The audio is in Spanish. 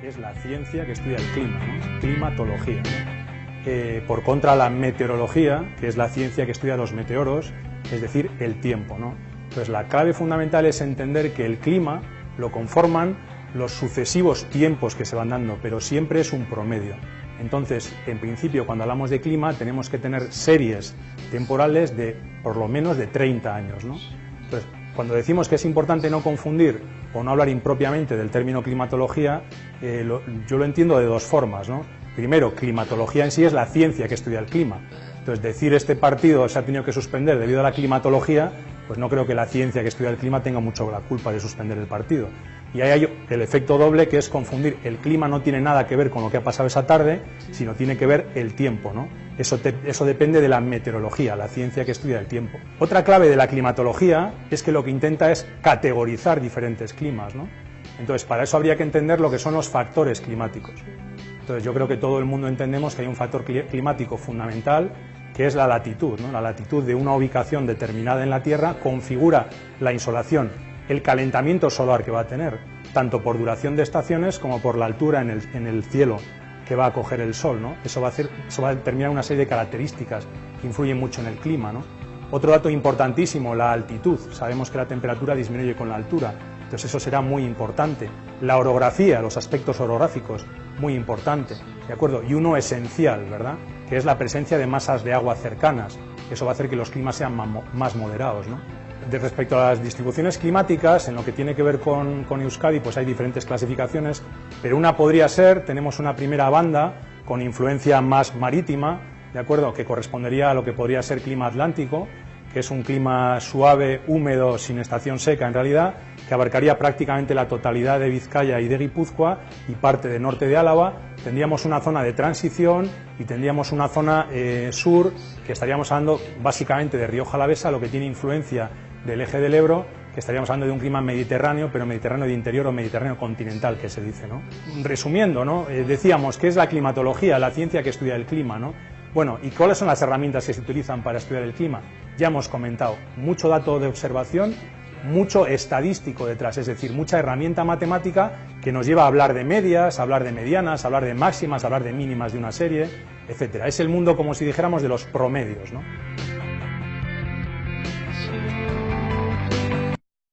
es la ciencia que estudia el clima, ¿no? Climatología, ¿no? Por contra, la meteorología, que es la ciencia que estudia los meteoros, es decir, el tiempo, ¿no? Entonces, la clave fundamental es entender que el clima lo conforman los sucesivos tiempos que se van dando, pero siempre es un promedio. Entonces, en principio, cuando hablamos de clima, tenemos que tener series temporales de por lo menos de 30 años, ¿no? Entonces, cuando decimos que es importante no confundir o no hablar impropiamente del término climatología, yo lo entiendo de dos formas, ¿no? Primero, climatología en sí es la ciencia que estudia el clima. Entonces, decir este partido se ha tenido que suspender debido a la climatología, pues no creo que la ciencia que estudia el clima tenga mucho la culpa de suspender el partido. Y ahí hay el efecto doble, que es confundir. El clima no tiene nada que ver con lo que ha pasado esa tarde, sino tiene que ver el tiempo, ¿no? Eso depende de la meteorología, la ciencia que estudia el tiempo. Otra clave de la climatología es que lo que intenta es categorizar diferentes climas, ¿no? Entonces, para eso habría que entender lo que son los factores climáticos. Entonces, yo creo que todo el mundo entendemos que hay un factor climático fundamental, que es la latitud, ¿no? La latitud de una ubicación determinada en la Tierra configura la insolación, el calentamiento solar que va a tener, tanto por duración de estaciones como por la altura en el cielo que va a coger el sol, ¿no? Eso va a determinar una serie de características que influyen mucho en el clima, ¿no? Otro dato importantísimo, la altitud. Sabemos que la temperatura disminuye con la altura, entonces eso será muy importante. La orografía, los aspectos orográficos, muy importante, ¿de acuerdo? Y uno esencial, ¿verdad?, que es la presencia de masas de agua cercanas. Eso va a hacer que los climas sean más moderados, ¿no? Respecto a las distribuciones climáticas, en lo que tiene que ver con Euskadi, pues hay diferentes clasificaciones, pero una podría ser, tenemos una primera banda con influencia más marítima, ¿de acuerdo?, que correspondería a lo que podría ser clima atlántico, que es un clima suave, húmedo, sin estación seca en realidad, que abarcaría prácticamente la totalidad de Vizcaya y de Guipúzcoa y parte del norte de Álava. Tendríamos una zona de transición y tendríamos una zona sur, que estaríamos hablando básicamente de Rioja Alavesa, lo que tiene influencia del eje del Ebro, que estaríamos hablando de un clima mediterráneo, pero mediterráneo de interior o mediterráneo continental, que se dice, ¿no? Resumiendo, ¿no? Decíamos, ¿qué es la climatología? La ciencia que estudia el clima, ¿no? Bueno, ¿y cuáles son las herramientas que se utilizan para estudiar el clima? Ya hemos comentado, mucho dato de observación, mucho estadístico detrás, es decir, mucha herramienta matemática que nos lleva a hablar de medias, a hablar de medianas, a hablar de máximas, a hablar de mínimas de una serie, etcétera. Es el mundo, como si dijéramos, de los promedios, ¿no?